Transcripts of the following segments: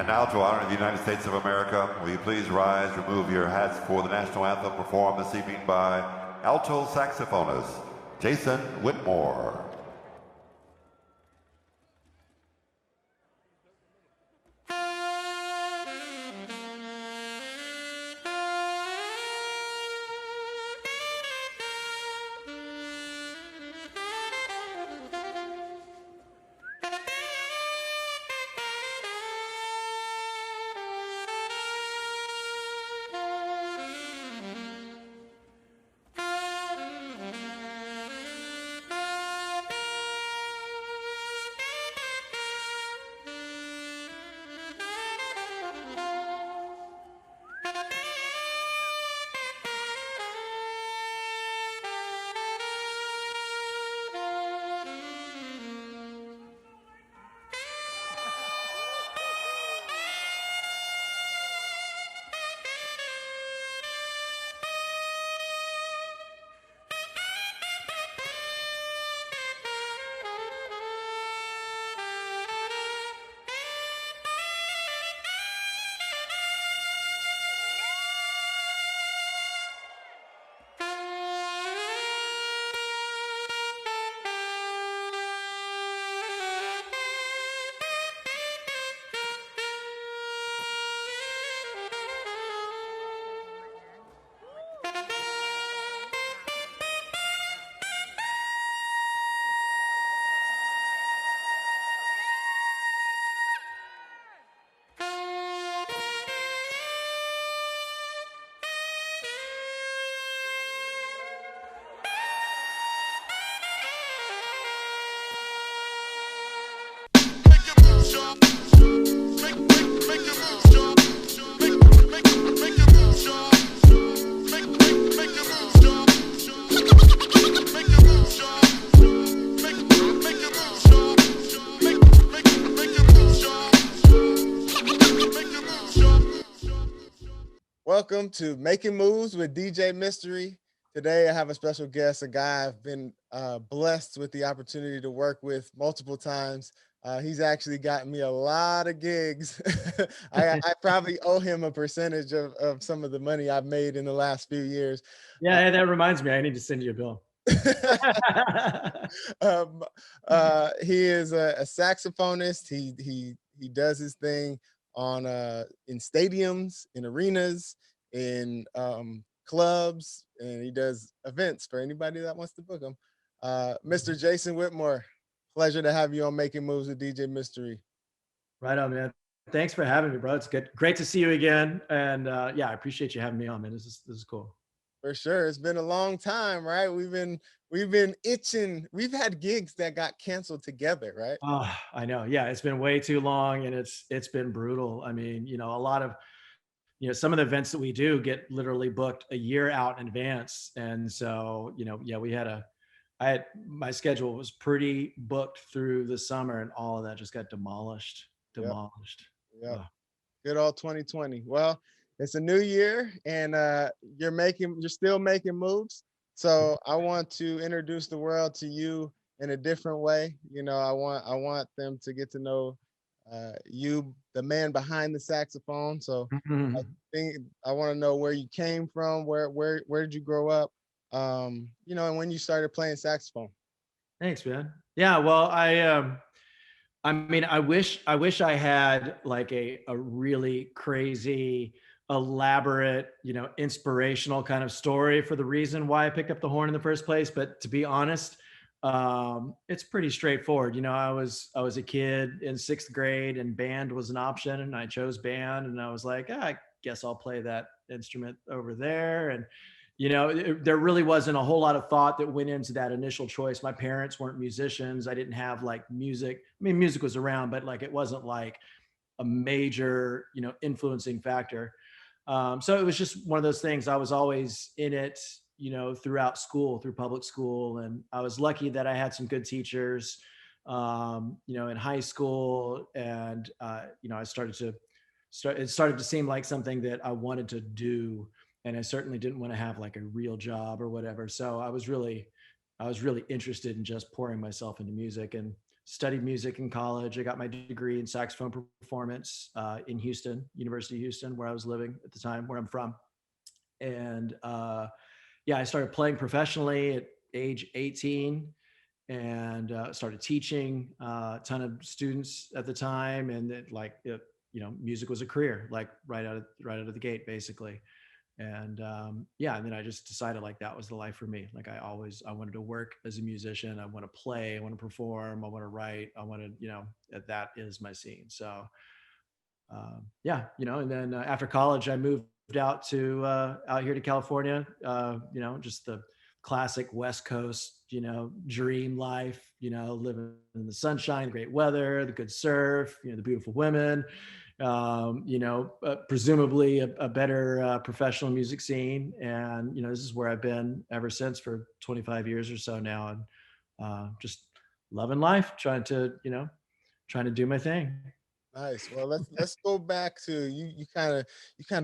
And now, to honor the United States of America, will you please rise, remove your hats for the national anthem performed this evening by alto saxophonist Jason Whitmore. Welcome to Making Moves with DJ Mystery. Today I have a special guest, a guy I've been blessed with the opportunity to work with multiple times. He's actually gotten me a lot of gigs. I probably owe him a percentage of some of the money I've made in the last few years. Yeah, that reminds me, I need to send you a bill. He is a saxophonist. He does his thing on in stadiums, in arenas, in clubs, and he does events for anybody that wants to book him. Mr. Jason Whitmore, pleasure to have you on Making Moves with DJ Mystery. Right on, man. Thanks for having me, bro. It's great to see you again. And yeah, I appreciate you having me on, man. This is cool. For sure. It's been a long time, right? We've been itching. We've had gigs that got canceled together, right? Oh, I know. Yeah, it's been way too long and it's been brutal. I mean, a lot of, some of the events that we do get literally booked a year out in advance. And so, yeah, my schedule was pretty booked through the summer and all of that just got demolished. Yeah. Good old 2020. Well, it's a new year and you're still making moves. So I want to introduce the world to you in a different way. I want them to get to know you, the man behind the saxophone. So I want to know where you came from, where did you grow up? And when you started playing saxophone. Thanks, man. Yeah, well, I mean, I wish I had like a really crazy, elaborate, inspirational kind of story for the reason why I picked up the horn in the first place. But to be honest, it's pretty straightforward. I was a kid in 6th grade and band was an option and I chose band and I was like, I guess I'll play that instrument over there. And there really wasn't a whole lot of thought that went into that initial choice. My parents weren't musicians. I didn't have like music. I mean, music was around, but like it wasn't like a major, influencing factor. So it was just one of those things. I was always in it, throughout school, through public school. And I was lucky that I had some good teachers, in high school. And, it started to seem like something that I wanted to do. And I certainly didn't want to have like a real job or whatever. So I was really interested in just pouring myself into music. And studied music in college. I got my degree in saxophone performance in Houston, University of Houston, where I was living at the time, where I'm from. And yeah, I started playing professionally at age 18 and started teaching a ton of students at the time. And music was a career, like right out of the gate, basically. And yeah, and then I just decided like that was the life for me. Like I wanted to work as a musician. I want to play, I want to perform, I want to write, I want to, that is my scene. So yeah, and then after college, I moved out here to California. Just the classic West Coast, dream life. Living in the sunshine, the great weather, the good surf, the beautiful women. Presumably a better professional music scene, and this is where I've been ever since for 25 years or so now, and just loving life, trying to do my thing. Nice. Well, let's go back to you. You kind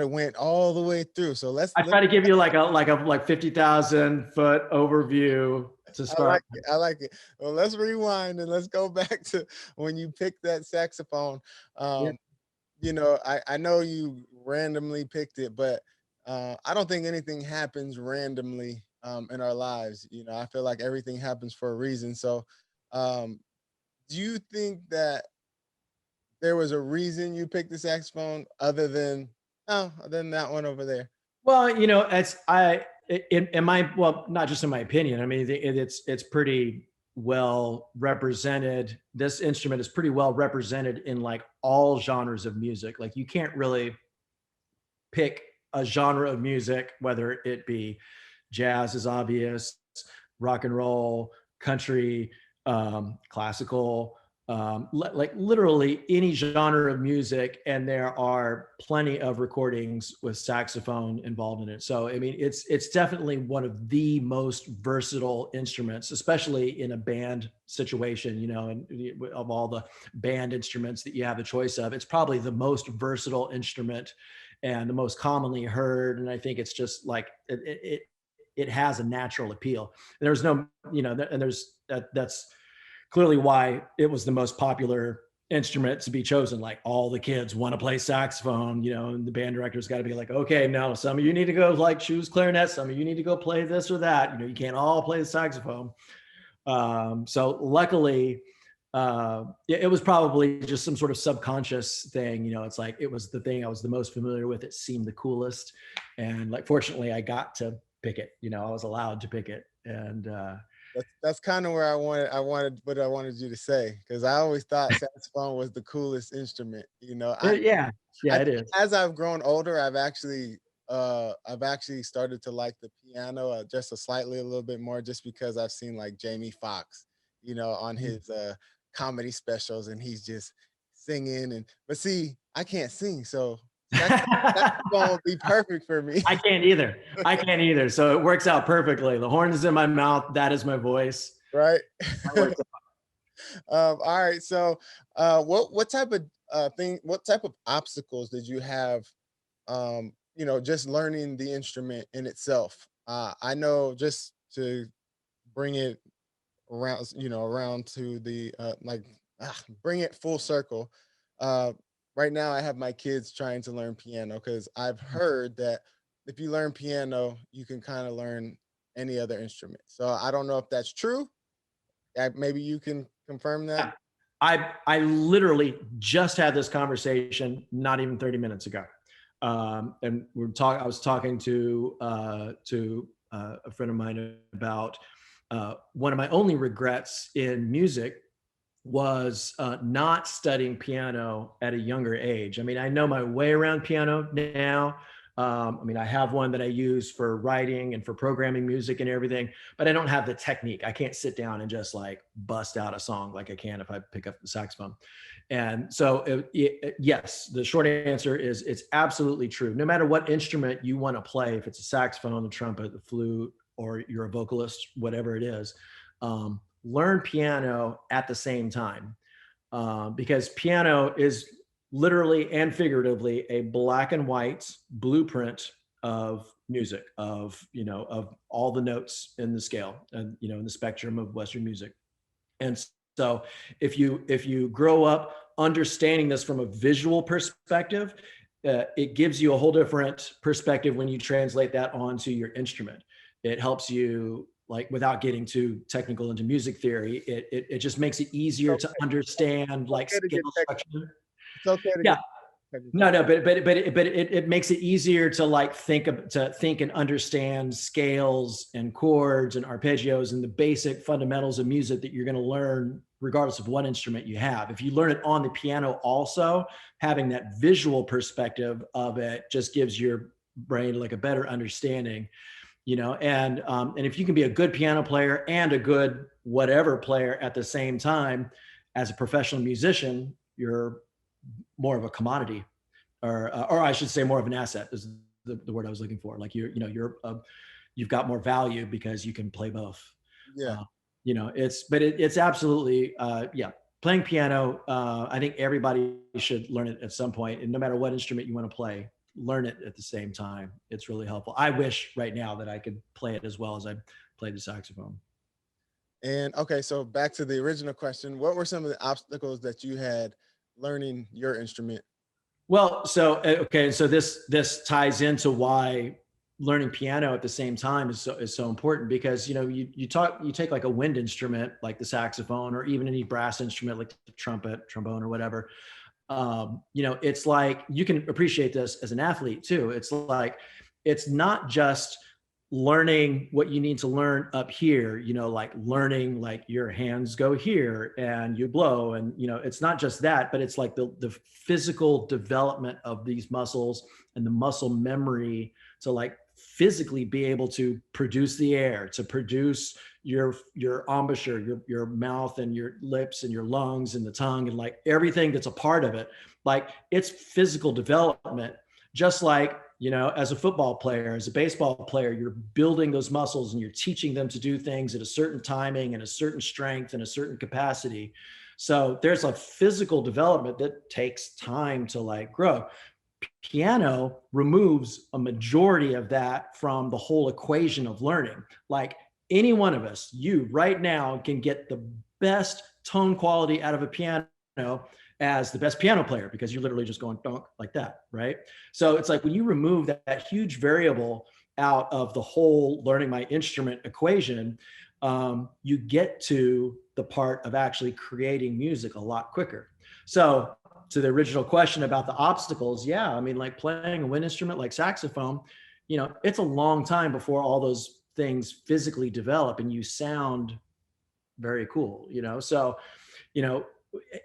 of went all the way through. So I try to give you like a 50,000 foot overview to I like start. it. I like it. Well, let's rewind and let's go back to when you picked that saxophone. Yeah. I know you randomly picked it, but I don't think anything happens randomly in our lives. I feel like everything happens for a reason. So, um, do you think that there was a reason you picked the saxophone other than that one over there? Well, in my, well, not just in my opinion. I mean, it's pretty well represented. This instrument is pretty well represented in like all genres of music. Like you can't really pick a genre of music, whether it be jazz is obvious, rock and roll, country, classical, like literally any genre of music, and there are plenty of recordings with saxophone involved in it. So I mean, it's definitely one of the most versatile instruments, especially in a band situation. And of all the band instruments that you have a choice of, it's probably the most versatile instrument and the most commonly heard. And I think it's just like it has a natural appeal. And there's no, and that's clearly why it was the most popular instrument to be chosen. Like all the kids want to play saxophone, and the band director's got to be like, okay, no, some of you need to go like choose clarinet, some of you need to go play this or that. You can't all play the saxophone. So luckily, it was probably just some sort of subconscious thing. It's like it was the thing I was the most familiar with. It seemed the coolest, and like fortunately, I got to pick it. I was allowed to pick it, and That's kind of where I wanted what I wanted you to say, because I always thought saxophone was the coolest instrument. yeah, I it think is. as I've grown older, I've actually started to like the piano just a little bit more, just because I've seen like Jamie Foxx, on his comedy specials, and he's just singing. But see, I can't sing, so saxophone would be perfect for me. I can't either. So it works out perfectly. The horn is in my mouth. That is my voice. Right. That works out. All right. So, what type of what type of obstacles did you have? Just learning the instrument in itself. I know, just to bring it around, around to the bring it full circle. Uh, right now, I have my kids trying to learn piano, because I've heard that if you learn piano, you can kind of learn any other instrument. So I don't know if that's true. Maybe you can confirm that. Yeah. I literally just had this conversation not even 30 minutes ago. And I was talking to a friend of mine about one of my only regrets in music was not studying piano at a younger age. I mean, I know my way around piano now. I mean, I have one that I use for writing and for programming music and everything, but I don't have the technique. I can't sit down and just like bust out a song like I can if I pick up the saxophone. And so, yes, the short answer is it's absolutely true. No matter what instrument you want to play, if it's a saxophone, the trumpet, the flute, or you're a vocalist, whatever it is, learn piano at the same time, because piano is literally and figuratively a black and white blueprint of music, of all the notes in the scale, and in the spectrum of Western music. And So if you grow up understanding this from a visual perspective, it gives you a whole different perspective when you translate that onto your instrument. It helps you, like, without getting too technical into music theory, it just makes it easier to understand, like, Okay to scale get technical. structure. It's okay to Yeah. get technical. No, but it makes it easier to, like, think and understand scales and chords and arpeggios and the basic fundamentals of music that you're going to learn regardless of what instrument you have. If you learn it on the piano also, having that visual perspective of it just gives your brain, like, a better understanding, and if you can be a good piano player and a good whatever player at the same time as a professional musician, you're more of a commodity, or I should say more of an asset is the word I was looking for. Like, you've got more value because you can play both. Yeah. It's absolutely, yeah. Playing piano, I think everybody should learn it at some point, and no matter what instrument you want to play, learn it at the same time. It's really helpful. I wish right now that I could play it as well as I played the saxophone. And okay, so back to the original question, what were some of the obstacles that you had learning your instrument? Well, so okay, so this ties into why learning piano at the same time is so important, because you take like a wind instrument like the saxophone, or even any brass instrument like the trumpet, trombone, or whatever. It's like, you can appreciate this as an athlete too. It's like, it's not just learning what you need to learn up here, like learning, like, your hands go here and you blow, and it's not just that, but it's like the physical development of these muscles and the muscle memory to, like, physically be able to produce the air, to produce your embouchure, your mouth and your lips and your lungs and the tongue, and, like, everything that's a part of it. Like, it's physical development. Just like, as a football player, as a baseball player, you're building those muscles and you're teaching them to do things at a certain timing and a certain strength and a certain capacity. So there's a physical development that takes time to, like, grow. Piano removes a majority of that from the whole equation of learning. Like, any one of us, you right now, can get the best tone quality out of a piano as the best piano player, because you're literally just going donk like that, right? So it's like, when you remove that huge variable out of the whole learning my instrument equation, you get to the part of actually creating music a lot quicker. So to the original question about the obstacles, yeah, I mean, like, playing a wind instrument like saxophone, it's a long time before all those things physically develop and you sound very cool, so,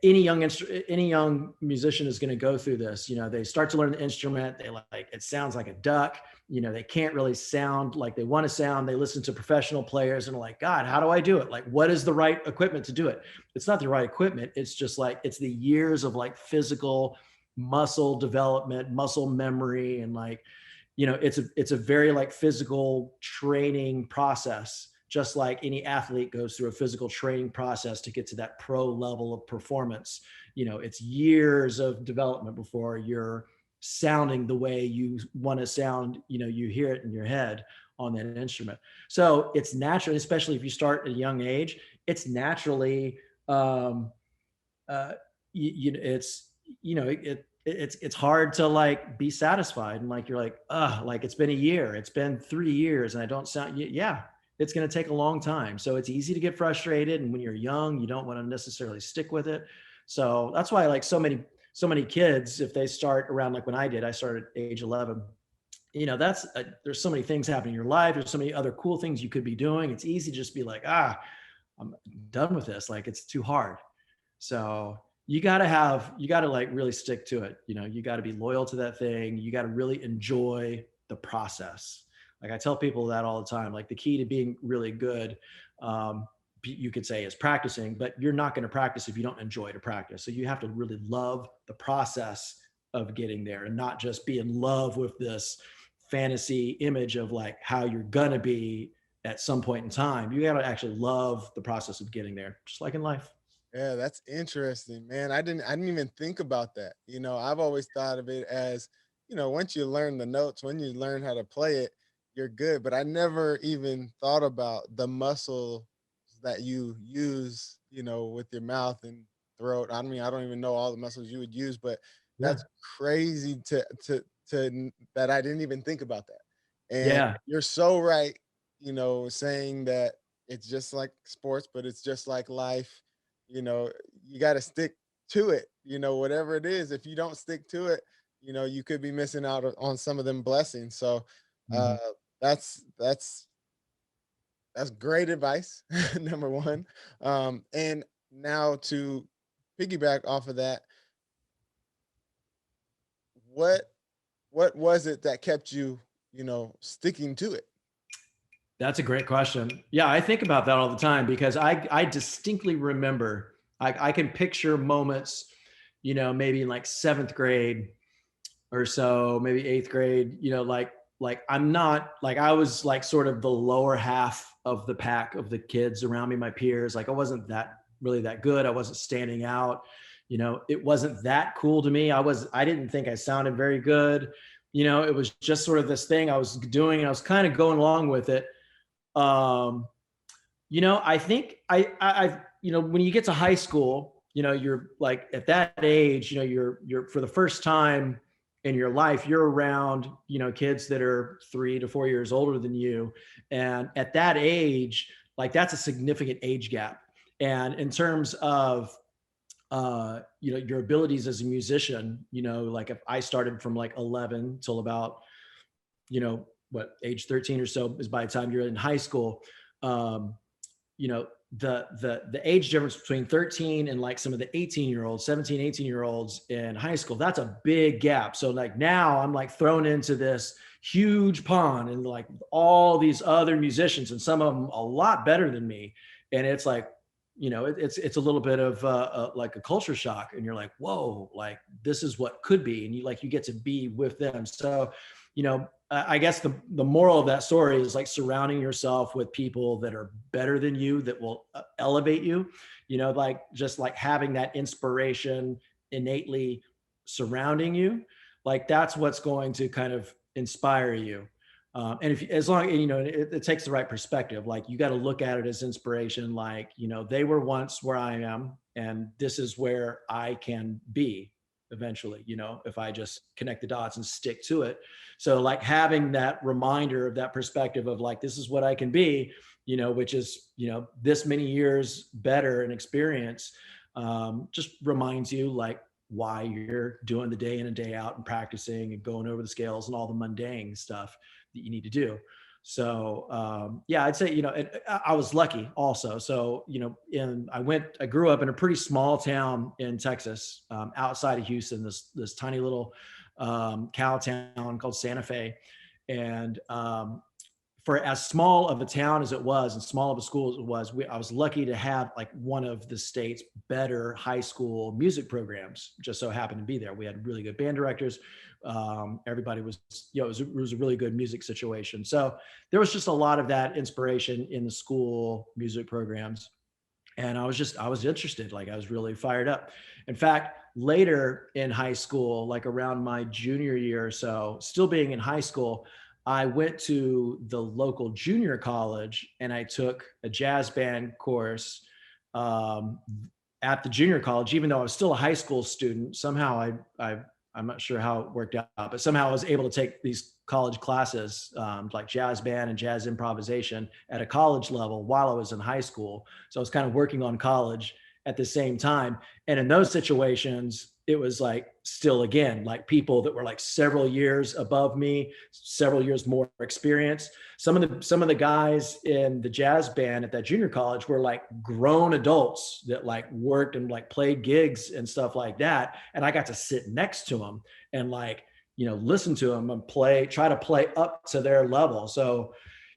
any young musician is going to go through this. They start to learn the instrument, they, like, it sounds like a duck, they can't really sound like they want to sound. They listen to professional players and are like, God, how do I do it? Like, what is the right equipment to do it? It's not the right equipment. It's just, like, it's the years of, like, physical muscle development, muscle memory, and, like, it's a very, like, physical training process, just like any athlete goes through a physical training process to get to that pro level of performance. It's years of development before you're sounding the way you want to sound, you hear it in your head on that instrument. So it's natural, especially if you start at a young age, it's naturally, it's hard to, like, be satisfied, and, like, you're like, like, it's been a year, it's been 3 years and I don't sound, yeah, it's going to take a long time. So it's easy to get frustrated, and when you're young, you don't want to necessarily stick with it. So that's why, like, so many kids, if they start around, like, when I started at age 11, that's there's so many things happening in your life, there's so many other cool things you could be doing. It's easy to just be like, I'm done with this, like, it's too hard. So you got to, like, really stick to it. You got to be loyal to that thing. You got to really enjoy the process. Like, I tell people that all the time. Like, the key to being really good, you could say, is practicing, but you're not going to practice if you don't enjoy to practice. So you have to really love the process of getting there, and not just be in love with this fantasy image of, like, how you're going to be at some point in time. You got to actually love the process of getting there, just like in life. Yeah, that's interesting, man. I didn't even think about that. I've always thought of it as, once you learn the notes, when you learn how to play it, you're good. But I never even thought about the muscles that you use, with your mouth and throat. I mean, I don't even know all the muscles you would use, but Yeah. that's crazy that I didn't even think about that. And Yeah. you're so right, saying that it's just like sports, but it's just like life. You got to stick to it, whatever it is. If you don't stick to it, you could be missing out on some of them blessings. So uh Mhm. that's great advice. Number one. And now to piggyback off of that, what what was it that kept you, sticking to it? That's a great question. Yeah, I think about that all the time because I distinctly remember, I can picture moments, maybe in like seventh grade or so, maybe eighth grade, like I'm not like, I was like sort of the lower half of the pack of the kids around me, my peers. Like I wasn't that really that good. I wasn't standing out. It wasn't that cool to me. I didn't think I sounded very good. It was just sort of this thing I was doing and I was kind of going along with it. um I think when you get to high school, you're like at that age, you're for the first time in your life, you're around, kids that are 3 to 4 years older than you. And at that age, like that's a significant age gap. And in terms of, your abilities as a musician, like if I started from like 11 till about, what age 13 or so is by the time you're in high school. um, the age difference between 13 and like some of the 18-year-olds, 17, 18-year-olds in high school, that's a big gap. So like now I'm like thrown into this huge pond and like all these other musicians and some of them a lot better than me. And it's like, it's a little bit of like a culture shock, and you're like, whoa, like this is what could be. And you get to be with them. So, I guess the moral of that story is like surrounding yourself with people that are better than you, that will elevate you, like just like having that inspiration innately surrounding you. Like that's what's going to kind of inspire you. And if as long, it takes the right perspective. Like you got to look at it as inspiration. Like, they were once where I am, and this is where I can be eventually, if I just connect the dots and stick to it. So like having that reminder of that perspective of like, this is what I can be, which is, this many years better and experience, just reminds you like why you're doing the day in and day out and practicing and going over the scales and all the mundane stuff that you need to do. So yeah, I'd say, I was lucky also. So, I grew up in a pretty small town in Texas, outside of Houston, this tiny little cow town called Santa Fe. And for as small of a town as it was and small of a school as it was, I was lucky to have like one of the state's better high school music programs. Just so happened to be there. We had really good band directors. Everybody was, it was a really good music situation. So there was just a lot of that inspiration in the school music programs. And I was interested, like I was really fired up. In fact, later in high school, like around my junior year or so, still being in high school, I went to the local junior college and I took a jazz band course um, at the junior college. Even though I was still a high school student, somehow I'm not sure how it worked out, but somehow I was able to take these college classes, like jazz band and jazz improvisation at a college level while I was in high school. So I was kind of working on college at the same time. And in those situations, it was like still, again, like people that were like several years above me, several years more experience. Some of the guys in the jazz band at that junior college were like grown adults that like worked and like played gigs and stuff like that. And I got to sit next to them and like, listen to them and try to play up to their level. So,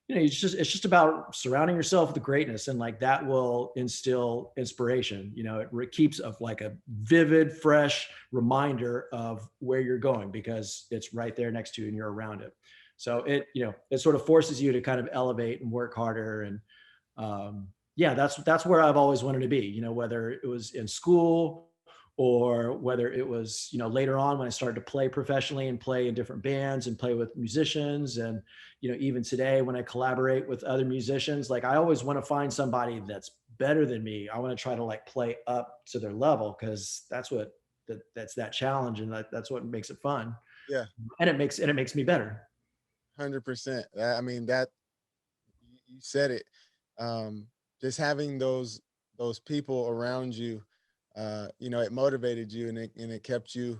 it's just about surrounding yourself with the greatness, and like that will instill inspiration. It keeps of like a vivid, fresh reminder of where you're going because it's right there next to you and you're around it. So it sort of forces you to kind of elevate and work harder. And yeah, that's where I've always wanted to be, whether it was in school or whether it was, later on when I started to play professionally and play in different bands and play with musicians. And, even today when I collaborate with other musicians, like I always want to find somebody that's better than me. I want to try to like play up to their level, because that's that challenge, and that's what makes it fun. Yeah, And it makes me better. 100%. I mean, that you said it. Just having those people around you, it motivated you, and it kept you,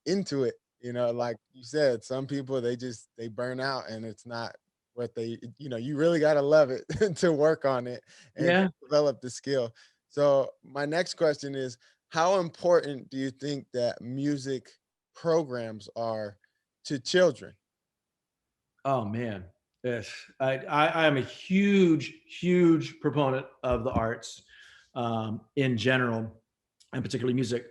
into it. Like you said, some people they burn out, and it's not what you really got to love it to work on it and Yeah. develop the skill. So my next question is, how important do you think that music programs are to children? Oh man, yes. I am a huge proponent of the arts in general, and particularly music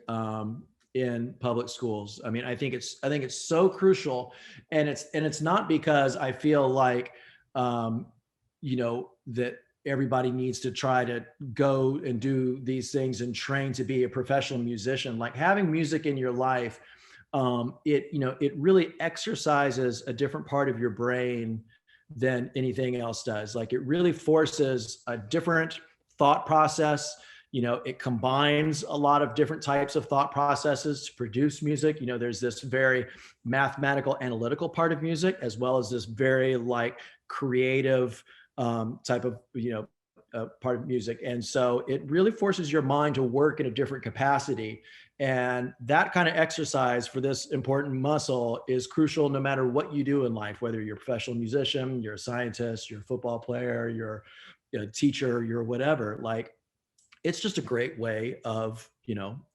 in public schools. I mean, I think it's so crucial, and it's not because I feel like that everybody needs to try to go and do these things and train to be a professional musician. Like having music in your life, it really exercises a different part of your brain than anything else does. Like it really forces a different thought process. It combines a lot of different types of thought processes to produce music. There's this very mathematical, analytical part of music, as well as this very like creative type of part of music. And so it really forces your mind to work in a different capacity. And that kind of exercise for this important muscle is crucial no matter what you do in life, whether you're a professional musician, you're a scientist, you're a football player, you're a teacher, you're whatever. Like it's just a great way of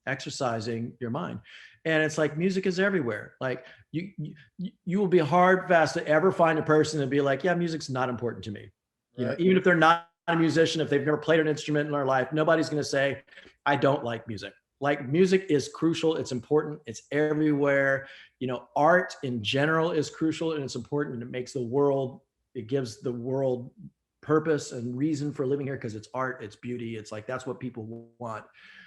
exercising your mind. And it's like music is everywhere. Like you will be hard fast to ever find a person and be like, yeah, music's not important to me. Right. Even if they're not a musician, if they've never played an instrument in their life, nobody's going to say I don't like music. Like music is crucial, it's important, it's everywhere. Art in general is crucial, and it's important, and it gives the world purpose and reason for living here, because it's art, it's beauty, it's like that's what people want.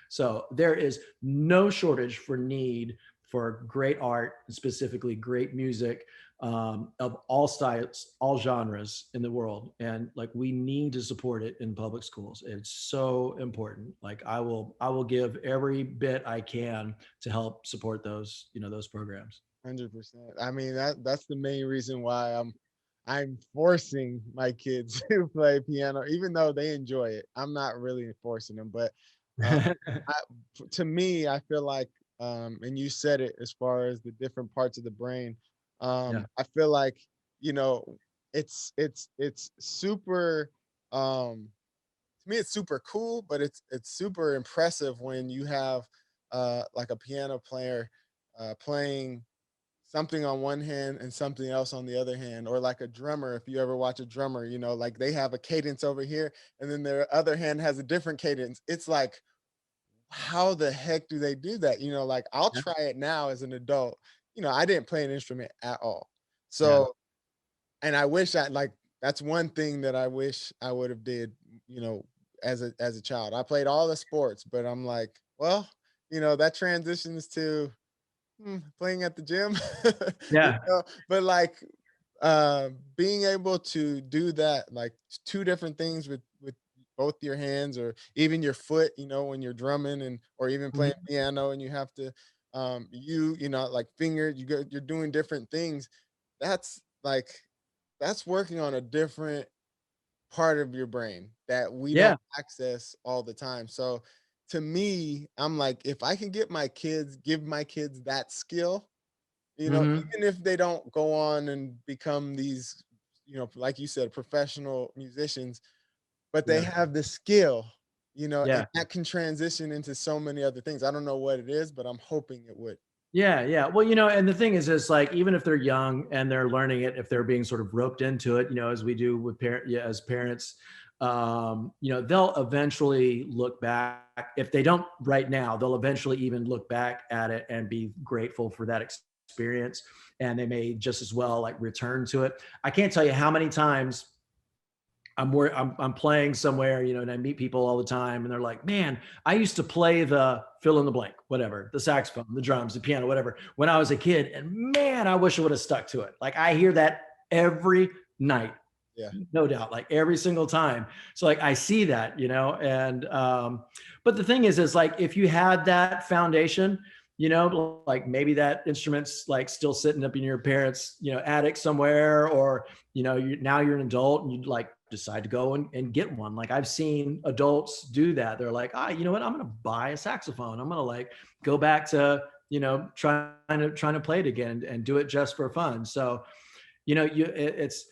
So there is no shortage for need for great art, specifically great music, of all styles, all genres in the world. And like we need to support it in public schools. It's so important. Like I will give every bit I can to help support those programs. 100%. I mean, that's the main reason why I'm forcing my kids to play piano, even though they enjoy it. I'm not really forcing them, but I, to me, I feel like, and you said it as far as the different parts of the brain. Yeah. I feel like, you know, it's super. To me, it's super cool, but it's super impressive when you have like a piano player playing something on one hand and something else on the other hand, or like a drummer. If you ever watch a drummer, like they have a cadence over here and then their other hand has a different cadence. It's like, how the heck do they do that? Like I'll Yeah. try it now as an adult. I didn't play an instrument at all. Yeah. So, and I wish that's one thing that I wish I would have did, as a child. I played all the sports, but I'm like, well, that transitions to playing at the gym. you Yeah. but like being able to do that, like two different things with both your hands, or even your foot, when you're drumming, and or even playing Mhm. piano, and you have to like finger, you're doing different things. That's like that's working on a different part of your brain that we Yeah. don't access all the time. So to me, I'm like, if I can give my kids that skill, Hmm. even if they don't go on and become these, like you said, professional musicians, but they Yeah. have the skill, and Yeah. that can transition into so many other things. I don't know what it is, but I'm hoping it would. Yeah, yeah. Well, and the thing is like even if they're young and they're learning it, if they're being sort of roped into it, as we do with as parents, they'll eventually look back. If they don't right now, they'll eventually even look back at it and be grateful for that experience, and they may just as well like return to it. I can't tell you how many times I'm playing somewhere, and I meet people all the time, and they're like, "Man, I used to play the fill in the blank, whatever, the saxophone, the drums, the piano, whatever, when I was a kid, and man, I wish I would have stuck to it." Like I hear that every night, no doubt, like every single time. So like I see that, and but the thing is like if you had that foundation, like maybe that instrument's like still sitting up in your parents', attic somewhere, or now you're an adult and you like decide to go and get one. Like I've seen adults do that. They're like, you know what, I'm gonna buy a saxophone. I'm gonna like go back to trying to play it again and do it just for fun. So it's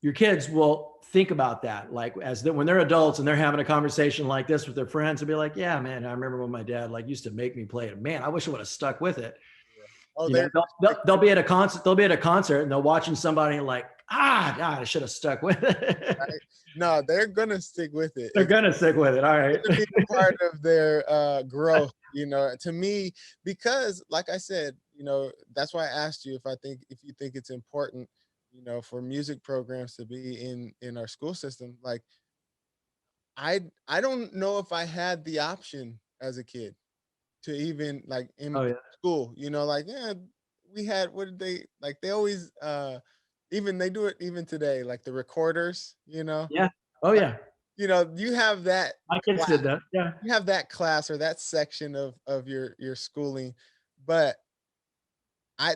your kids will think about that, like when they're adults and they're having a conversation like this with their friends, and be like, yeah, man, I remember when my dad like used to make me play it. Man, I wish I would have stuck with it. Oh, They'll be at a concert. They'll be at a concert and they're watching somebody like, God, I should have stuck with it. Right? No, they're gonna stick with it. They're gonna stick with it. All right. It's gonna be part of their growth, to me, because like I said, that's why I asked you if you think it's important, for music programs to be in our school system. Like I don't know if I had the option as a kid to even like in Oh yeah. school, like, yeah, we had, what did they like, they always even they do it even today, like the recorders, Yeah. Oh yeah. you have that My kids did that. Yeah. you have that class or that section of your schooling, but I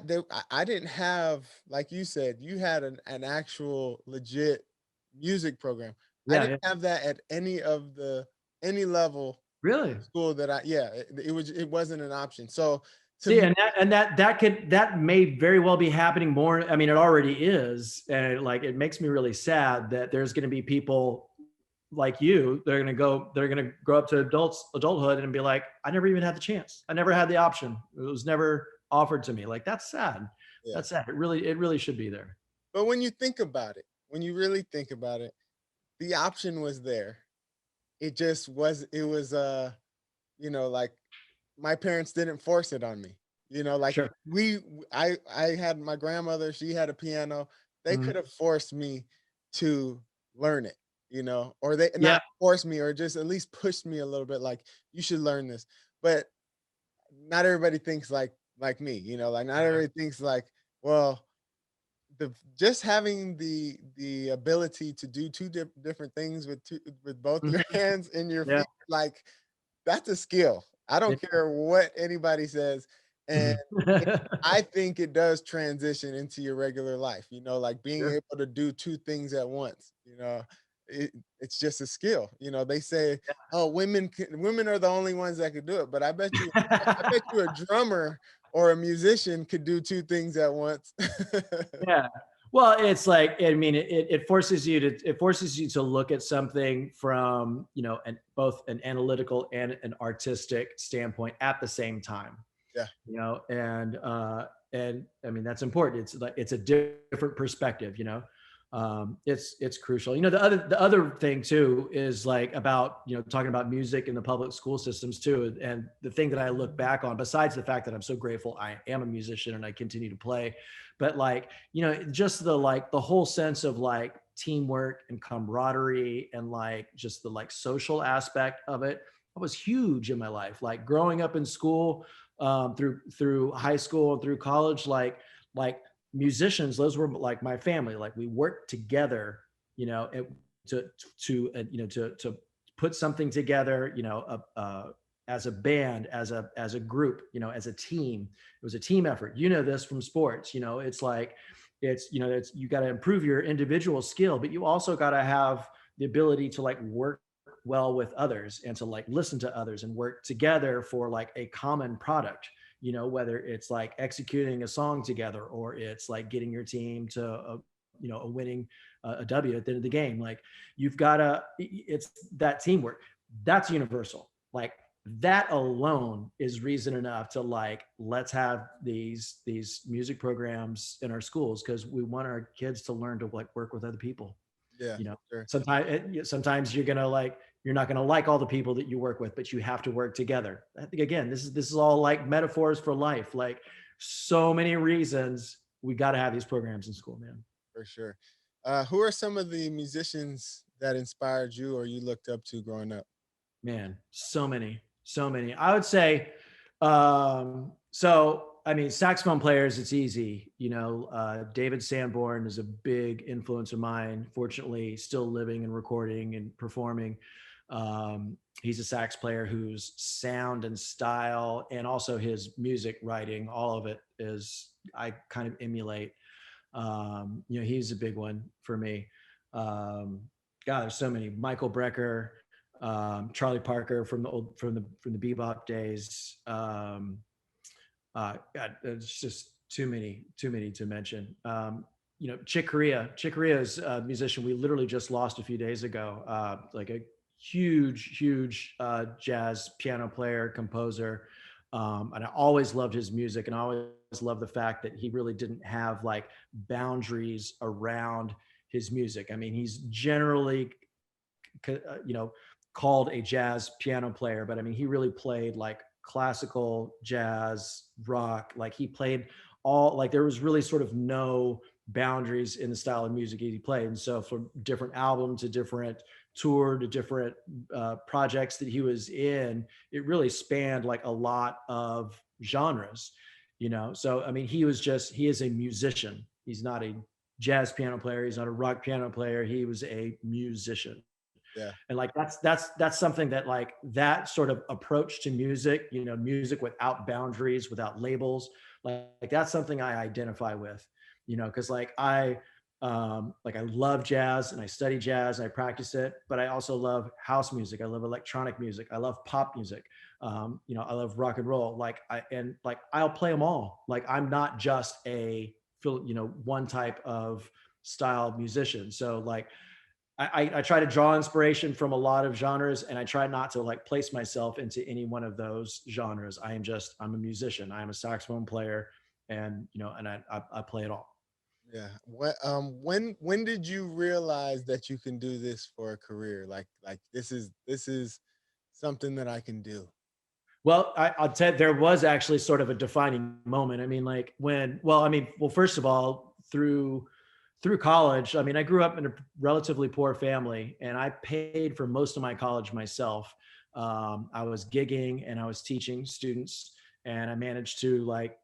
didn't have, like you said, you had an actual legit music program. I Yeah. didn't have that at any level Really? of school that it wasn't an option. So to See, me, and that may very well be happening more. I mean, it already is, and like it makes me really sad that there's going to be people like you. They're going to grow up to adulthood and be like, I never even had the chance. I never had the option. It was never offered to me. Like that's sad. yeah. That's sad. It really should be there. But when you think about it, when you really think about it, the option was there. It was like my parents didn't force it on me. Like Sure. I had my grandmother, she had a piano. They Mhm. could have forced me to learn it, or they Yeah. not force me, or just at least pushed me a little bit, like, you should learn this. But not everybody thinks like me, like not everybody thinks like, well, just having the ability to do two different things with both your Mhm. hands and your Yeah. feet, like, that's a skill. I don't Yeah. care what anybody says. And I think it does transition into your regular life, like being Sure. able to do two things at once, it's just a skill. They say, oh, women are the only ones that could do it. But I bet you a drummer or a musician could do two things at once. Yeah. Well, it's like, I mean, it forces you to look at something from, both an analytical and an artistic standpoint at the same time, Yeah. and I mean, that's important. It's like, it's a different perspective, it's crucial. The other thing too is like about, talking about music in the public school systems too. And the thing that I look back on, besides the fact that I'm so grateful I am a musician and I continue to play, but like, just the whole sense of like teamwork and camaraderie and like just the like social aspect of it was huge in my life. Like growing up in school, through high school and through college, like musicians, those were like my family. Like we worked together, to put something together, as a band, as a group, as a team. It was a team effort. This from sports. It's like you got to improve your individual skill, but you also got to have the ability to like work well with others and to like listen to others and work together for like a common product, whether it's like executing a song together or it's like getting your team to a winning a W at the end of the game. Like it's that teamwork that's universal. Like that alone is reason enough to like, let's have these music programs in our schools, because we want our kids to learn to like work with other people. Yeah. Sure. Sometimes you're not going to like all the people that you work with, but you have to work together. I think again, this is all like metaphors for life. Like so many reasons we got to have these programs in school, man. For sure. Who are some of the musicians that inspired you or you looked up to growing up? Man, so many. I would say, so I mean, saxophone players, it's easy. You know, David Sanborn is a big influence of mine. Fortunately, still living and recording and performing. He's a sax player whose sound and style, and also his music writing, all of it is I kind of emulate. You know, he's a big one for me. God, there's so many. Michael Brecker, Charlie Parker from the old from the bebop days. God, it's just too many to mention. You know, Chick Corea. Chick Corea is a musician we literally just lost a few days ago. Like a huge jazz piano player, composer. And I always loved his music, and I always loved the fact that he really didn't have like boundaries around his music. I mean, he's generally, you know, called a jazz piano player, but I mean, he really played like classical, jazz, rock. Like he played all, like there was really sort of no boundaries in the style of music he played. And so from different album to different tour to different projects that he was in, it really spanned like a lot of genres, you know? So, I mean, he is a musician. He's not a jazz piano player. He's not a rock piano player. He was a musician. Yeah. And like that's something that like that sort of approach to music, you know, music without boundaries, without labels, like that's something I identify with, you know, because like I love jazz and I study jazz and I practice it, but I also love house music. I love electronic music. I love pop music. You know, I love rock and roll. I'll play them all. Like I'm not just a one type of style musician. So like I try to draw inspiration from a lot of genres, and I try not to like place myself into any one of those genres. I'm a musician. I am a saxophone player, and you know, and I play it all. Yeah. When did you realize that you can do this for a career? Like this is something that I can do. Well, I'll tell you, there was actually sort of a defining moment. I mean, like first of all, through college, I mean, I grew up in a relatively poor family, and I paid for most of my college myself. I was gigging and I was teaching students, and I managed to like,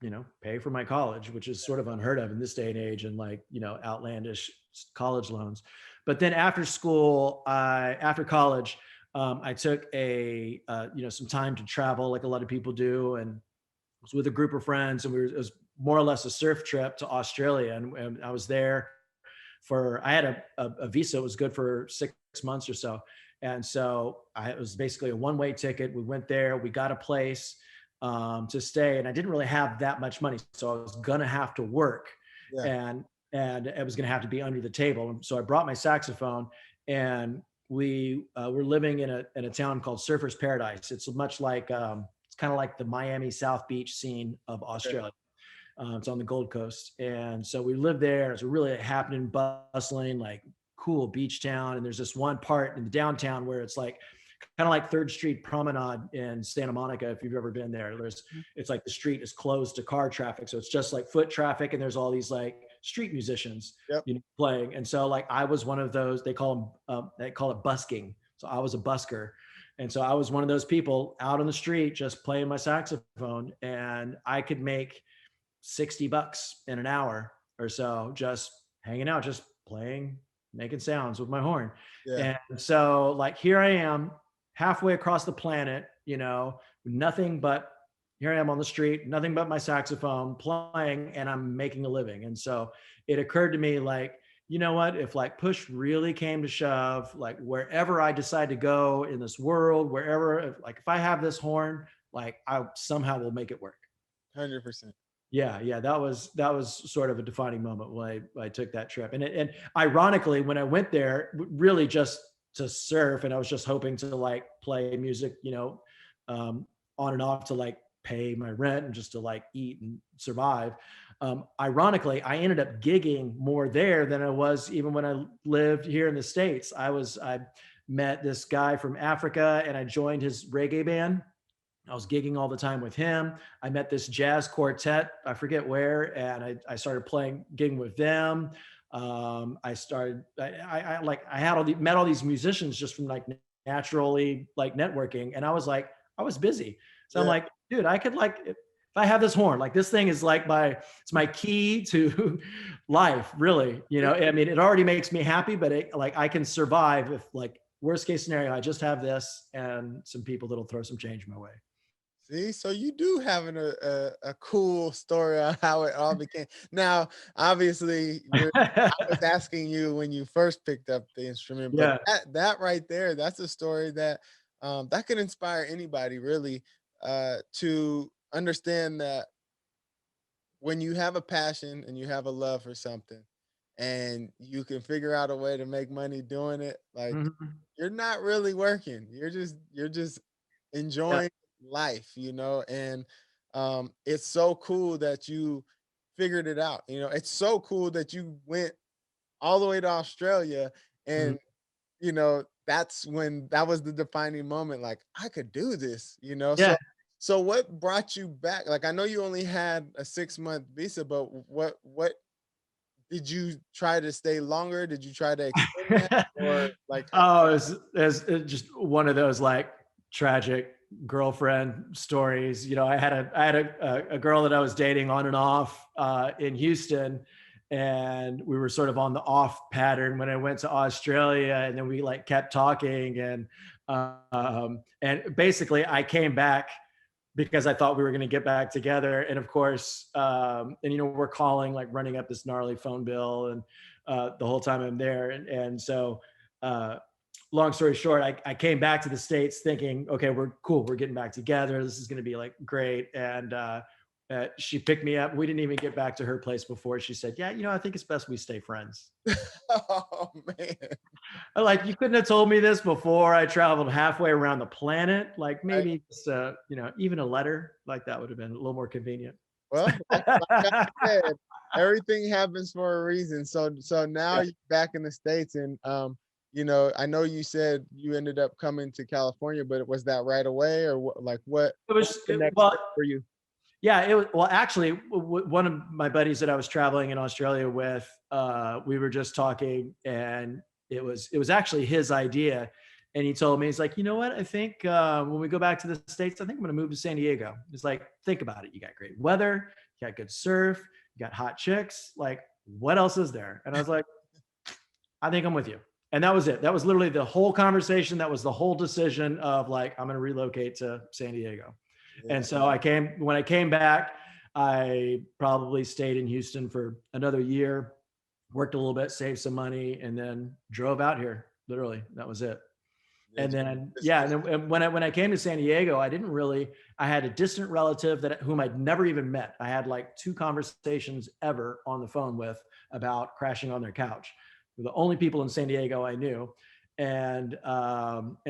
you know, pay for my college, which is sort of unheard of in this day and age, and like, you know, outlandish college loans. But then after college, I took some time to travel, like a lot of people do, and was with a group of friends, and it was more or less a surf trip to Australia. And I was there I had a visa. It was good for 6 months or so. And so it was basically a one-way ticket. We went there, we got a place to stay, and I didn't really have that much money. So I was going to have to work. Yeah. And it was going to have to be under the table. So I brought my saxophone, and we were living in a town called Surfers Paradise. It's much like, it's kind of like the Miami South Beach scene of Australia. It's on the Gold Coast. And so we lived there. It's a really happening, bustling, like cool beach town. And there's this one part in the downtown where it's like kind of like 3rd Street Promenade in Santa Monica. If you've ever been there, it's like the street is closed to car traffic. So it's just like foot traffic. And there's all these like street musicians, you know, playing. And so like, I was one of those, they call it busking. So I was a busker. And so I was one of those people out on the street, just playing my saxophone, and I could make $60 in an hour or so, just hanging out, just playing, making sounds with my horn. Yeah. And so like, here I am halfway across the planet, you know, nothing but here I am on the street, nothing but my saxophone playing, and I'm making a living. And so it occurred to me like, you know what, if like push really came to shove, like wherever I decide to go in this world, if I have this horn, like I somehow will make it work. 100%. Yeah. That was sort of a defining moment when I took that trip. And ironically, when I went there, really just to surf, and I was just hoping to like play music, you know, on and off to like pay my rent and just to like eat and survive. Ironically, I ended up gigging more there than I was even when I lived here in the States. I met this guy from Africa, and I joined his reggae band. I was gigging all the time with him. I met this jazz quartet, I forget where, and I started gigging with them. I met all these musicians just from like naturally like networking, and I was busy. So I'm like, dude, I could like, if I have this horn, like this thing is like it's my key to life, really. You know, I mean, it already makes me happy, but like I can survive if, like, worst case scenario, I just have this and some people that'll throw some change my way. See, so you do having a cool story on how it all became. Now, obviously, I was asking you when you first picked up the instrument, but Yeah. that right there, that's a story that that could inspire anybody really to understand that when you have a passion and you have a love for something and you can figure out a way to make money doing it, like Mhm. you're not really working. You're just Yeah. enjoying life, you know, and it's so cool that you figured it out. You know, it's so cool that you went all the way to Australia Mhm. and you know, that's when that was the defining moment, like, I could do this, you know? Yeah. So what brought you back? Like, I know you only had a 6-month visa, but what did you try to stay longer? Did you try to extend that? Or like Oh, it's just one of those like tragic girlfriend stories. You know, I had a girl that I was dating on and off in Houston, and we were sort of on the off pattern when I went to Australia, and then we like kept talking, and basically I came back because I thought we were going to get back together. And of course, and you know, we're calling, like running up this gnarly phone bill, and the whole time I'm there. And so, uh, long story short, I came back to the States thinking, okay, we're cool. We're getting back together. This is going to be like great. And she picked me up. We didn't even get back to her place before she said, yeah, you know, I think it's best we stay friends. oh man. I'm like, you couldn't have told me this before I traveled halfway around the planet. Like Right. maybe just, you know, even a letter like that would have been a little more convenient. Well, like I said, everything happens for a reason. So now Yeah. you're back in the States and you know, I know you said you ended up coming to California, but was that right away or what, like what was the next Well, step for you? yeah, it was, well, actually, one of my buddies that I was traveling in Australia with, we were just talking, and it was actually his idea. And he told me, he's like, you know what? I think when we go back to the States, I think I'm going to move to San Diego. He's like, think about it. You got great weather, you got good surf, you got hot chicks. Like, what else is there? And I was like, I think I'm with you. And that was it. That was literally the whole conversation. That was the whole decision of like, I'm going to relocate to San Diego. And Yeah. so when I came back, I probably stayed in Houston for another year, worked a little bit, saved some money, and then drove out here. Literally, that was it. Yeah, And then, yeah, and then when I came to San Diego, I had a distant relative whom I'd never even met. I had like 2 conversations ever on the phone with about crashing on their couch. They're the only people in San Diego I knew. And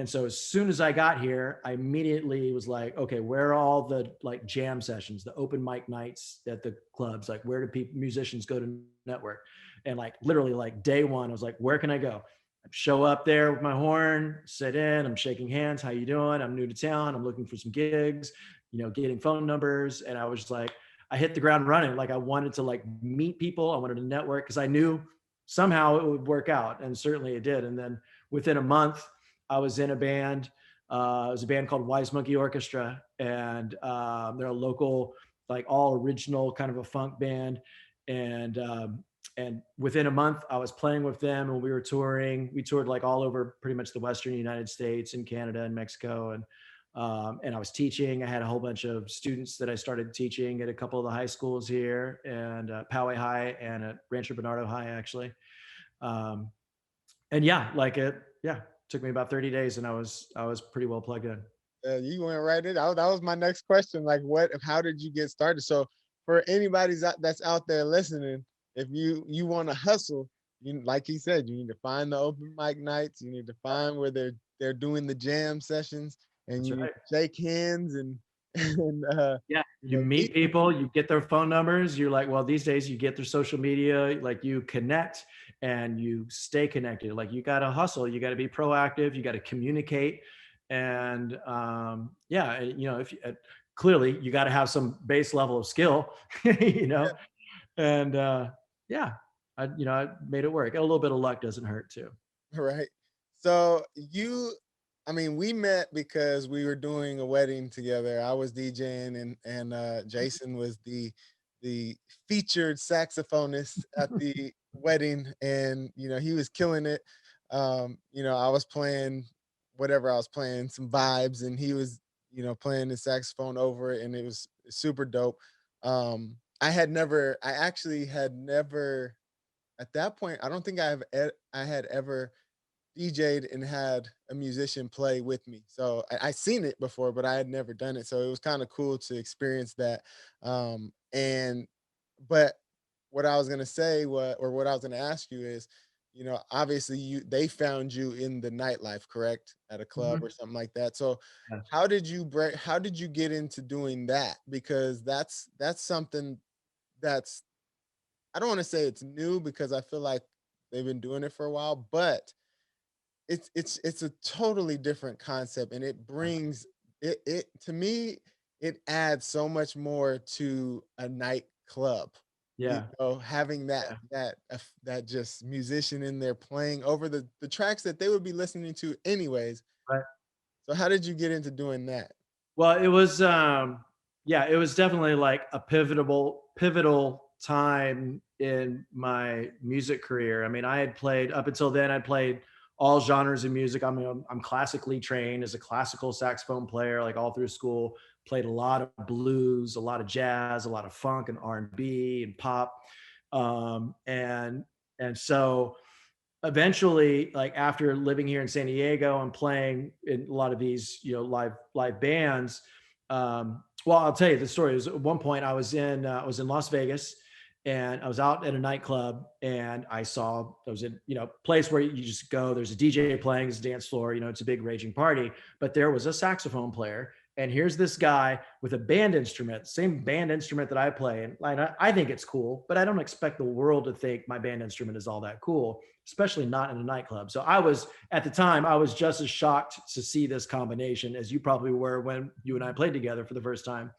so as soon as I got here, I immediately was like, okay, where are all the like jam sessions, the open mic nights at the clubs? Like, where do musicians go to network? And like literally like day one, I was like, where can I go? I show up there with my horn, sit in, I'm shaking hands. How you doing? I'm new to town. I'm looking for some gigs, you know, getting phone numbers. And I was just like, I hit the ground running. Like I wanted to like meet people. I wanted to network because I knew somehow it would work out. And certainly it did. And then within a month, I was in a band. It was a band called Wise Monkey Orchestra. And they're a local, like all original kind of a funk band. And within a month I was playing with them and we were touring. We toured like all over pretty much the Western United States and Canada and Mexico. And I was teaching. I had a whole bunch of students that I started teaching at a couple of the high schools here, and Poway High and at Rancho Bernardo High, actually. Um, and yeah, took me about 30 days and I was pretty well plugged in. You went right in. That was my next question. Like, how did you get started? So, for anybody that's out there listening, if you want to hustle, you like he said, you need to find the open mic nights. You need to find where they're doing the jam sessions, and That's you need right. to shake hands and and Yeah, you you know meet people, you get their phone numbers. You're like, well, these days you get their social media, like you connect and you stay connected. Like you got to hustle, you got to be proactive, you got to communicate. And yeah, you know, clearly you got to have some base level of skill, you know, and yeah, I made it work. A little bit of luck doesn't hurt too. right. So you I mean, we met because we were doing a wedding together. I was DJing and Jason was the featured saxophonist at the wedding, and he was killing it. I was playing whatever I was playing, some vibes, and he was playing the saxophone over it, and it was super dope. I actually had never at that point. I don't think I had ever DJ'd and had a musician play with me. So I seen it before, but I had never done it. So it was kind of cool to experience that. And but what I was gonna say, what I was gonna ask you is, obviously they found you in the nightlife, correct? At a club Mhm. or something like that. So Yeah. how did you get into doing that? Because that's something that's, I don't want to say it's new because I feel like they've been doing it for a while, but it's a totally different concept, and it brings it to me. It adds so much more to a nightclub, Yeah. having Yeah. that just musician in there playing over the tracks that they would be listening to anyways. Right. So how did you get into doing that? Well, it was yeah, it was definitely like a pivotal time in my music career. I mean, I had played up until then, I'd played all genres of music. I'm classically trained as a classical saxophone player, like all through school. Played a lot of blues, a lot of jazz, a lot of funk and R&B and pop. And so eventually, like after living here in San Diego and playing in a lot of these, live bands. Well, I'll tell you the story. Is at one point I was in Las Vegas, and I was out at a nightclub, and I was in place where you just go. There's a DJ playing, it's a dance floor. It's a big raging party, but there was a saxophone player. And here's this guy with a band instrument, same band instrument that I play. And I think it's cool, but I don't expect the world to think my band instrument is all that cool, especially not in a nightclub. So at the time, I was just as shocked to see this combination as you probably were when you and I played together for the first time.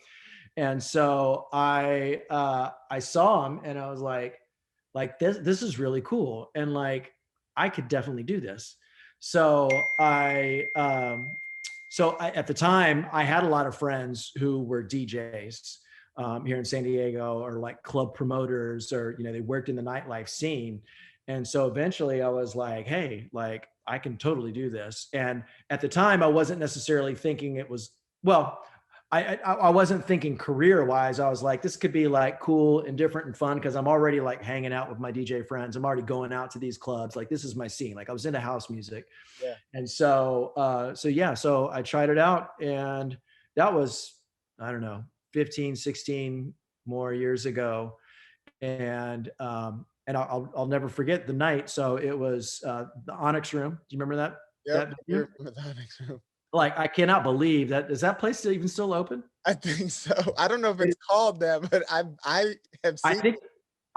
And so I saw him, and I was like this is really cool, and like I could definitely do this. So at the time, I had a lot of friends who were DJs here in San Diego, or like club promoters, or they worked in the nightlife scene. And so eventually I was like, hey, like I can totally do this. And at the time, I wasn't necessarily thinking it was, well, I wasn't thinking career wise. I was like, this could be like cool and different and fun because I'm already like hanging out with my DJ friends. I'm already going out to these clubs. Like this is my scene. Like I was into house music. Yeah. And so I tried it out, and that was, I don't know, 15, 16 more years ago. And I'll never forget the night. So it was the Onyx Room. Do you remember that? Yep. That venue? You're from the next room. Like, I cannot believe that. Is that place even still open? I think so. I don't know if it's called that, but I have I seen. think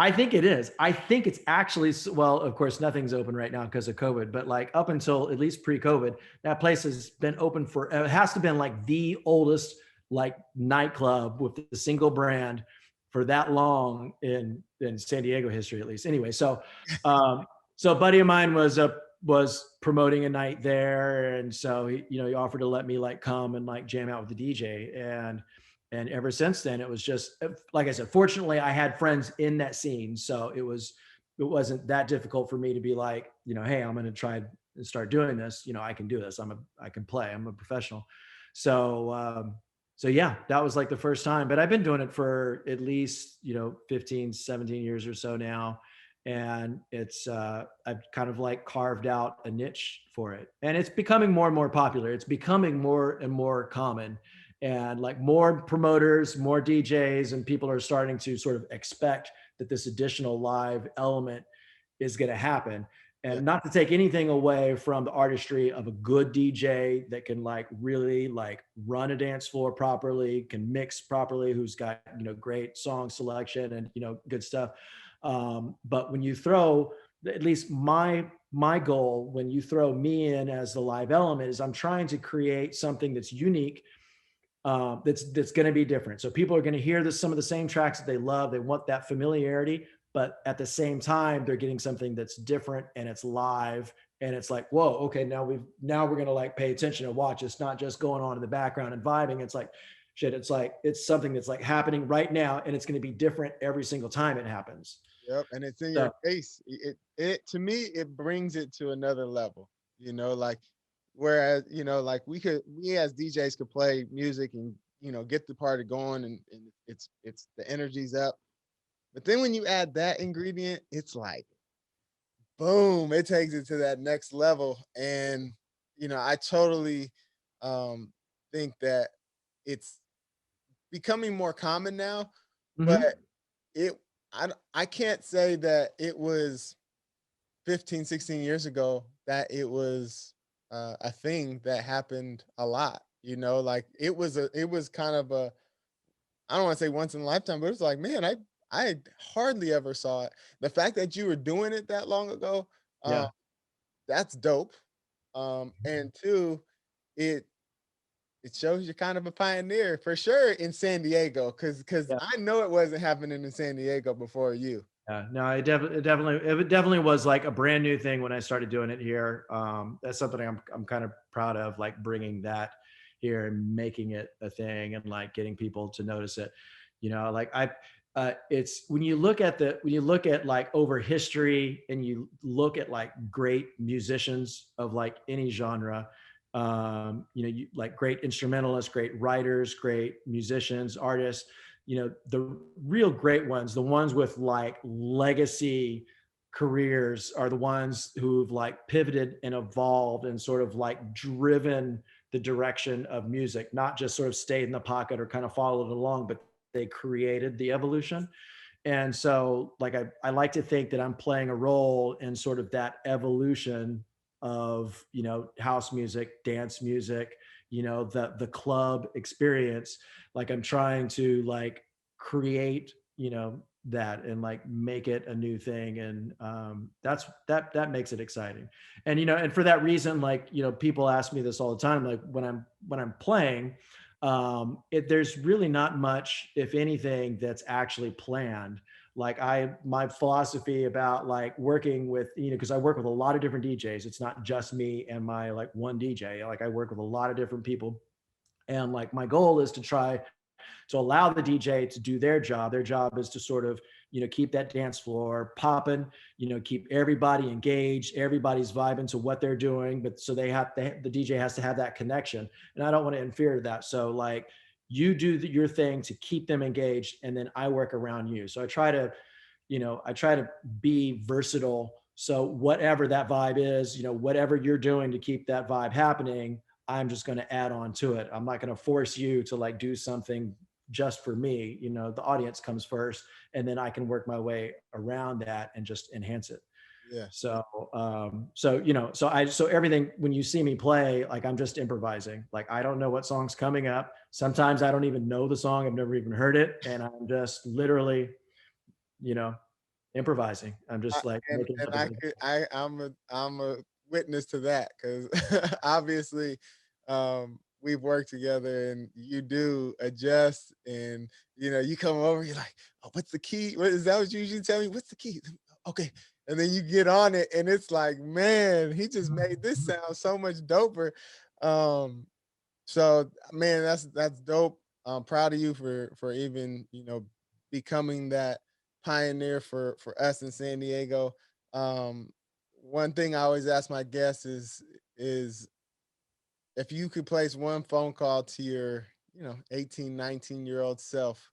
I think it is. I think it's actually, well, of course, nothing's open right now because of COVID, but like up until at least pre-COVID, that place has been open for, it has to have been like the oldest like nightclub with the single brand for that long in San Diego history, at least. Anyway, so a buddy of mine was promoting a night there, and so he offered to let me like come and like jam out with the DJ. And ever since then, it was just, like I said, fortunately I had friends in that scene, so it wasn't that difficult for me to be like, hey, I'm going to try and start doing this. I can do this. I can play. I'm a professional. So yeah, that was like the first time, but I've been doing it for at least 15, 17 years or so now. And I've kind of like carved out a niche for it, and it's becoming more and more popular. It's becoming more and more common, and like more promoters, more DJs, and people are starting to sort of expect that this additional live element is going to happen. Yeah. And not to take anything away from the artistry of a good DJ that can like really like run a dance floor properly, can mix properly, who's got great song selection and good stuff. But when you throw, at least my goal when you throw me in as the live element, is I'm trying to create something that's unique, that's going to be different. So people are going to hear some of the same tracks that they love. They want that familiarity, but at the same time, they're getting something that's different, and it's live, And it's like, whoa, okay, now we're gonna like pay attention and watch. It's not just going on in the background and vibing. It's like, shit, it's like it's something that's like happening right now, and it's gonna be different every single time it happens. Yep, and it's in your So face. It to me, it brings it to another level. Like whereas like we as DJs could play music and get the party going, and it's the energy's up. But then when you add that ingredient, it's like boom, it takes it to that next level. And I totally think that it's becoming more common now, but mhm. it I can't say that it was 15, 16 years ago that it was a thing that happened a lot. Like it was kind of a, I don't want to say once in a lifetime, but it was like, man, I hardly ever saw it. The fact that you were doing it that long ago, um, Yeah. that's dope. And two, it it shows you're kind of a pioneer for sure in San Diego, because Yeah. I know it wasn't happening in San Diego before you. Yeah, no, it definitely was like a brand new thing when I started doing it here. That's something I'm kind of proud of, like bringing that here and making it a thing and like getting people to notice it. Like it's when you look at like over history and you look at like great musicians of like any genre, you like great instrumentalists, great writers, great musicians, artists, the real great ones, the ones with like legacy careers, are the ones who've like pivoted and evolved and sort of like driven the direction of music, not just sort of stayed in the pocket or kind of followed along, but they created the evolution. And so like I like to think that I'm playing a role in sort of that evolution of, house music, dance music, the club experience. Like I'm trying to like create, that and like make it a new thing. And that makes it exciting. And and for that reason, like, people ask me this all the time, like when I'm playing, there's really not much, if anything, that's actually planned. Like my philosophy about like working with, because I work with a lot of different DJs. It's not just me and my like one DJ. Like I work with a lot of different people, and like my goal is to try to allow the DJ to do their job. Their job is to sort of, keep that dance floor popping, keep everybody engaged, everybody's vibing to what they're doing. But so the DJ has to have that connection. And I don't want to interfere to that. So like you do your thing to keep them engaged, and then I work around you. So I try to be versatile. So whatever that vibe is, whatever you're doing to keep that vibe happening, I'm just going to add on to it. I'm not going to force you to like do something just for me. The audience comes first, and then I can work my way around that and just enhance it. Yeah. So everything, when you see me play, like I'm just improvising. Like I don't know what song's coming up. Sometimes I don't even know the song. I've never even heard it. And I'm just literally, you know, improvising. I'm I, just like and making and up as I I could I'm a witness to that, because obviously we've worked together, and you do adjust, and you come over, you're like, oh, what's the key? What is that? What you usually tell me? What's the key? Okay. And then you get on it, and it's like, man, he just made this sound so much doper. Um, so man, that's dope. I'm proud of you for even, becoming that pioneer for us in San Diego. Um, One thing I always ask my guests is if you could place one phone call to your, 18, 19-year-old self,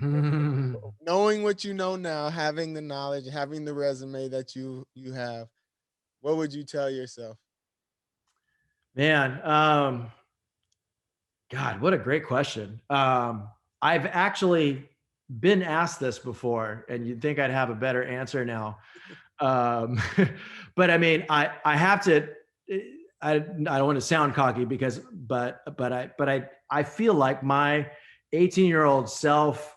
knowing what you know now, having the knowledge, having the resume that you have, what would you tell yourself? Man, God, what a great question. I've actually been asked this before, and you'd think I'd have a better answer now. Um, but I mean, I have to. I don't want to sound cocky but I feel like my 18-year-old self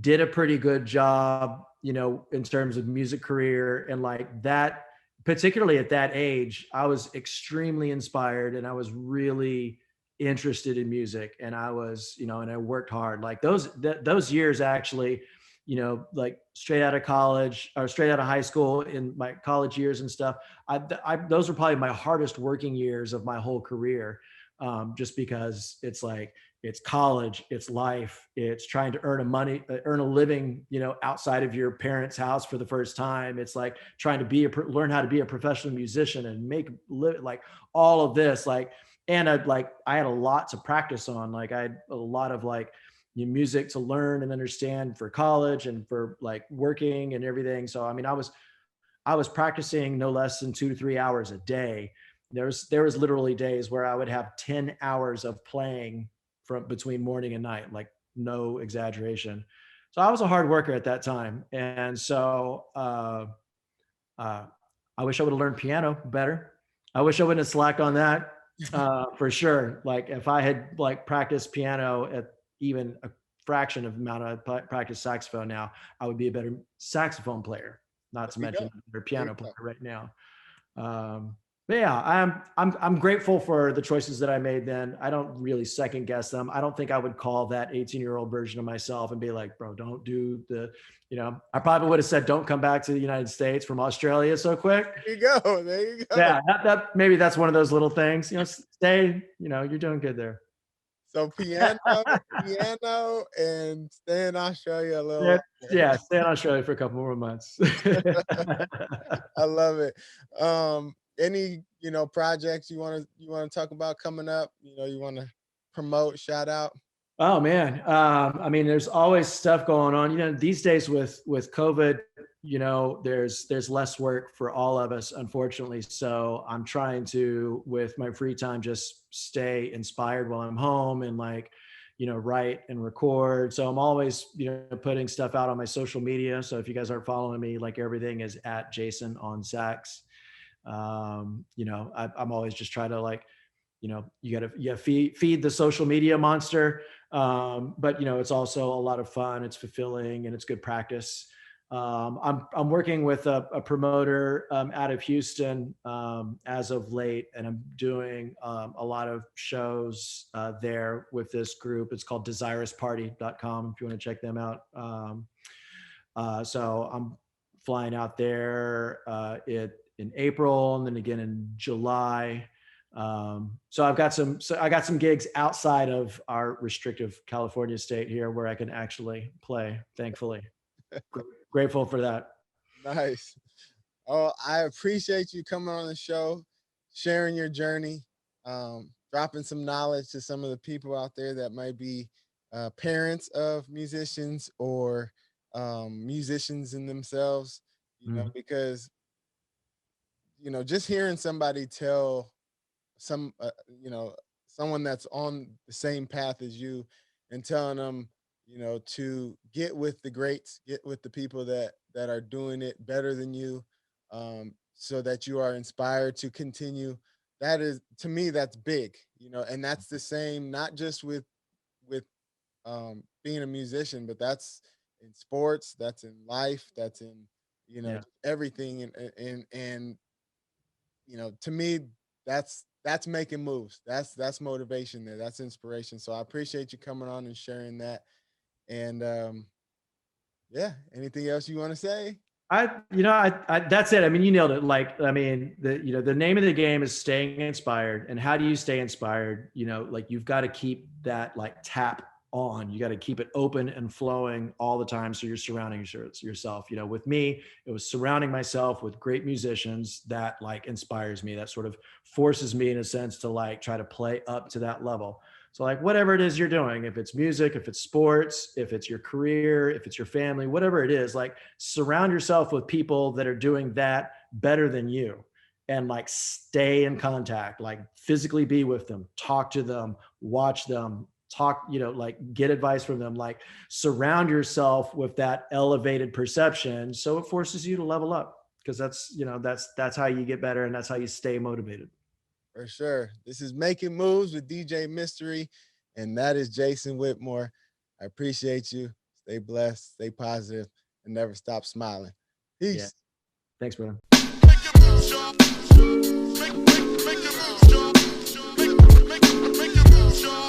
did a pretty good job, in terms of music career. And like that, particularly at that age, I was extremely inspired, and I was really interested in music, and I was, and I worked hard. Like those years actually, like straight out of college or straight out of high school in my college years and stuff. Those were probably my hardest working years of my whole career. Just because it's like, it's college, it's life, it's trying to earn a living, outside of your parents' house for the first time. It's like trying to learn how to be a professional musician and like all of this, like, and I had a lot to practice on. Like I had a lot of like music to learn and understand for college and for like working and everything. So, I mean, I was practicing no less than 2 to 3 hours a day. There was literally days where I would have 10 hours of playing from between morning and night, like no exaggeration. So I was a hard worker at that time. And so I wish I would have learned piano better. I wish I wouldn't have slacked on that for sure. Like if I had like practiced piano at even a fraction of the amount I practice saxophone now, I would be a better saxophone player, not to mention a better piano player right now. But yeah, I'm grateful for the choices that I made then. I don't really second guess them. I don't think I would call that 18-year-old version of myself and be like, bro, don't do I probably would have said, don't come back to the United States from Australia so quick. There you go. There you go. Yeah, maybe that's one of those little things, stay, you're doing good there. So piano, and stay in Australia a little. Yeah, stay in Australia for a couple more months. I love it. Any projects you want to talk about coming up? You want to promote, shout out? Oh man, I mean, there's always stuff going on. These days with COVID, there's less work for all of us, unfortunately. So I'm trying to, with my free time, just stay inspired while I'm home and like, write and record. So I'm always, putting stuff out on my social media. So if you guys aren't following me, like everything is at Jason on Sax. I'm always just trying to like, you gotta feed the social media monster. But it's also a lot of fun. It's fulfilling and it's good practice. I'm working with a promoter out of Houston as of late, and I'm doing a lot of shows there with this group. It's called DesirousParty.com if you want to check them out. So I'm flying out there in April and then again in July. So I got some gigs outside of our restrictive California state here where I can actually play, thankfully. Grateful for that. Nice. Oh, I appreciate you coming on the show, sharing your journey, dropping some knowledge to some of the people out there that might be parents of musicians or musicians in themselves, because, just hearing somebody tell someone that's on the same path as you and telling them, to get with the greats, get with the people that are doing it better than you, so that you are inspired to continue. That is, to me, that's big, and that's the same, not just with being a musician, but that's in sports, that's in life, that's in, everything. And to me, that's making moves. That's motivation there. That's inspiration. So I appreciate you coming on and sharing that. And anything else you want to say? That's it. I mean, you nailed it. Like, I mean, the name of the game is staying inspired. And how do you stay inspired? Like you've got to keep that like tap on. You got to keep it open and flowing all the time. So you're surrounding yourself. With me, it was surrounding myself with great musicians that like inspires me. That sort of forces me in a sense to like try to play up to that level. So like whatever it is you're doing, if it's music, if it's sports, if it's your career, if it's your family, whatever it is, like surround yourself with people that are doing that better than you, and like stay in contact, like physically be with them, talk to them, watch them, talk, like get advice from them, like surround yourself with that elevated perception. So it forces you to level up, because that's how you get better and that's how you stay motivated. For sure. This is Making Moves with DJ Mystery, and that is Jason Whitmore. I appreciate you. Stay blessed, stay positive, and never stop smiling. Peace. Yeah. Thanks, brother. Make a move, y'all.